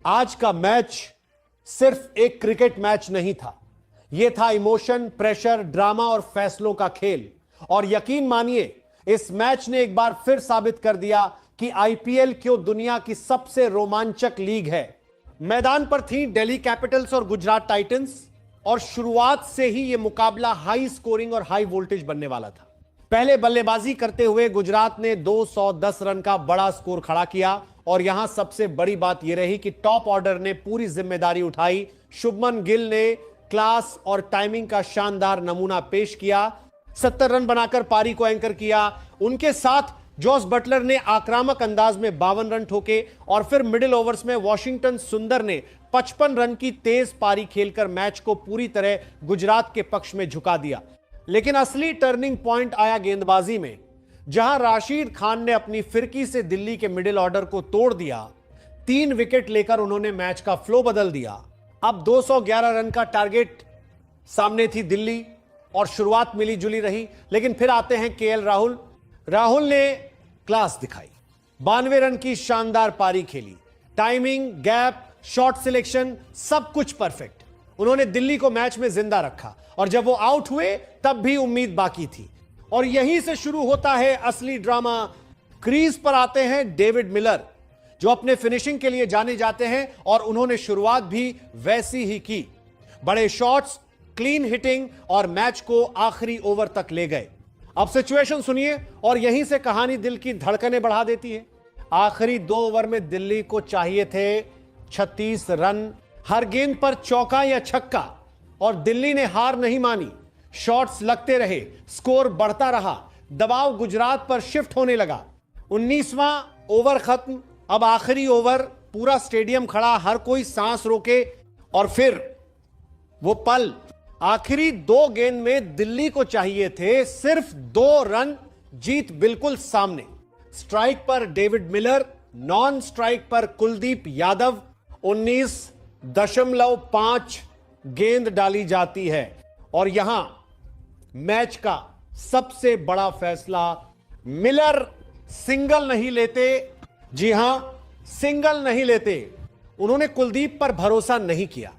आज का मैच सिर्फ एक क्रिकेट मैच नहीं था, यह था इमोशन, प्रेशर, ड्रामा और फैसलों का खेल। और यकीन मानिए, इस मैच ने एक बार फिर साबित कर दिया कि आईपीएल क्यों दुनिया की सबसे रोमांचक लीग है। मैदान पर थी दिल्ली कैपिटल्स और गुजरात टाइटंस, और शुरुआत से ही यह मुकाबला हाई स्कोरिंग और हाई वोल्टेज बनने वाला था। पहले बल्लेबाजी करते हुए गुजरात ने 210 रन का बड़ा स्कोर खड़ा किया, और यहां सबसे बड़ी बात यह रही कि टॉप ऑर्डर ने पूरी जिम्मेदारी उठाई। शुभमन गिल ने क्लास और टाइमिंग का शानदार नमूना पेश किया, 70 रन बनाकर पारी को एंकर किया। उनके साथ जॉस बटलर ने आक्रामक अंदाज में 52 रन ठोके, और फिर मिडिल ओवर्स में वॉशिंगटन सुंदर ने 55 रन की तेज पारी खेलकर मैच को पूरी तरह गुजरात के पक्ष में झुका दिया। लेकिन असली टर्निंग पॉइंट आया गेंदबाजी में, जहां राशिद खान ने अपनी फिरकी से दिल्ली के मिडिल ऑर्डर को तोड़ दिया। 3 विकेट लेकर उन्होंने मैच का फ्लो बदल दिया। अब 211 रन का टारगेट सामने थी दिल्ली, और शुरुआत मिली जुली रही। लेकिन फिर आते हैं केएल राहुल। राहुल ने क्लास दिखाई, 92 रन की शानदार पारी खेली। टाइमिंग, गैप, शॉट सिलेक्शन, सब कुछ परफेक्ट। उन्होंने दिल्ली को मैच में जिंदा रखा, और जब वो आउट हुए तब भी उम्मीद बाकी थी। और यहीं से शुरू होता है असली ड्रामा। क्रीज पर आते हैं डेविड मिलर, जो अपने फिनिशिंग के लिए जाने जाते हैं, और उन्होंने शुरुआत भी वैसी ही की। बड़े शॉट्स, क्लीन हिटिंग, और मैच को आखिरी ओवर तक ले गए। अब सिचुएशन सुनिए, और यहीं से कहानी दिल की धड़कनें बढ़ा देती है। आखिरी 2 ओवर में दिल्ली को चाहिए थे 36 रन, हर गेंद पर चौका या छक्का, और दिल्ली ने हार नहीं मानी। शॉट्स लगते रहे, स्कोर बढ़ता रहा, दबाव गुजरात पर शिफ्ट होने लगा। 19वां ओवर खत्म, अब आखिरी ओवर। पूरा स्टेडियम खड़ा, हर कोई सांस रोके। और फिर वो पल, आखिरी 2 गेंद में दिल्ली को चाहिए थे सिर्फ 2 रन, जीत बिल्कुल सामने। स्ट्राइक पर डेविड मिलर, नॉन स्ट्राइक पर कुलदीप यादव। 19.5 गेंद डाली जाती है, और यहां मैच का सबसे बड़ा फैसला, मिलर सिंगल नहीं लेते। जी हां, सिंगल नहीं लेते। उन्होंने कुलदीप पर भरोसा नहीं किया,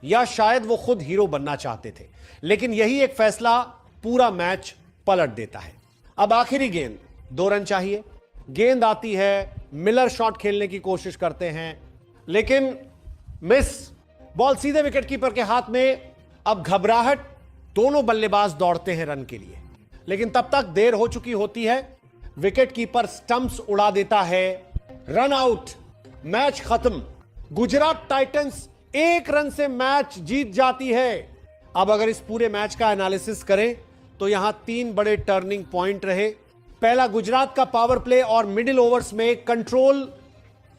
या शायद वो खुद हीरो बनना चाहते थे। लेकिन यही एक फैसला पूरा मैच पलट देता है। अब आखिरी गेंद, 2 रन चाहिए। गेंद आती है, मिलर शॉट खेलने की कोशिश करते हैं, लेकिन मिस। बॉल सीधे विकेट कीपर के हाथ में। अब घबराहट, दोनों बल्लेबाज दौड़ते हैं रन के लिए, लेकिन तब तक देर हो चुकी होती है। विकेट कीपर स्टंप्स उड़ा देता है, रन आउट, मैच खत्म। गुजरात टाइटंस 1 रन से मैच जीत जाती है। अब अगर इस पूरे मैच का एनालिसिस करें तो यहां 3 बड़े टर्निंग पॉइंट रहे। पहला, गुजरात का पावर प्ले और मिडिल ओवर्स में कंट्रोल,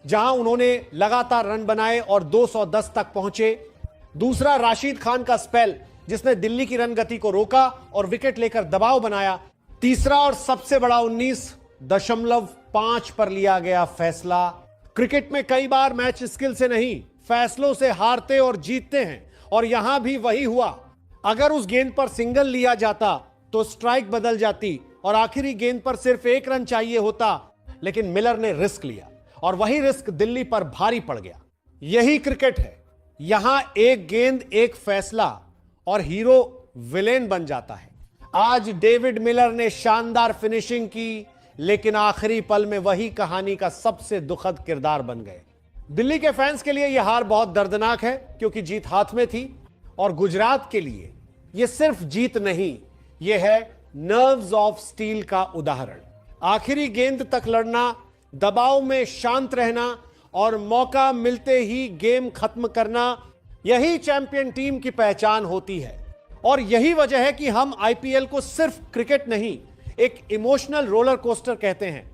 जहां उन्होंने लगातार रन बनाए और 210 तक पहुंचे। दूसरा, राशिद खान का स्पेल, जिसने दिल्ली की रन गति को रोका और विकेट लेकर दबाव बनाया। तीसरा और सबसे बड़ा, 19.5 पर लिया गया फैसला। क्रिकेट में कई बार मैच स्किल से नहीं, फैसलों से हारते और जीतते हैं, और यहां भी वही हुआ। अगर उस गेंद पर सिंगल लिया जाता तो स्ट्राइक बदल जाती, और आखिरी गेंद पर सिर्फ 1 रन चाहिए होता। लेकिन मिलर ने रिस्क लिया, और वही रिस्क दिल्ली पर भारी पड़ गया। यही क्रिकेट है, यहां एक गेंद, एक फैसला, और हीरो विलेन बन जाता है। आज डेविड मिलर ने शानदार फिनिशिंग की, लेकिन आखिरी पल में वही कहानी का सबसे दुखद किरदार बन गए। दिल्ली के फैंस के लिए यह हार बहुत दर्दनाक है, क्योंकि जीत हाथ में थी। और गुजरात के लिए यह सिर्फ जीत नहीं, यह है नर्व्स ऑफ स्टील का उदाहरण। आखिरी गेंद तक लड़ना, दबाव में शांत रहना, और मौका मिलते ही गेम खत्म करना, यही चैंपियन टीम की पहचान होती है। और यही वजह है कि हम आईपीएल को सिर्फ क्रिकेट नहीं, एक इमोशनल रोलर कोस्टर कहते हैं।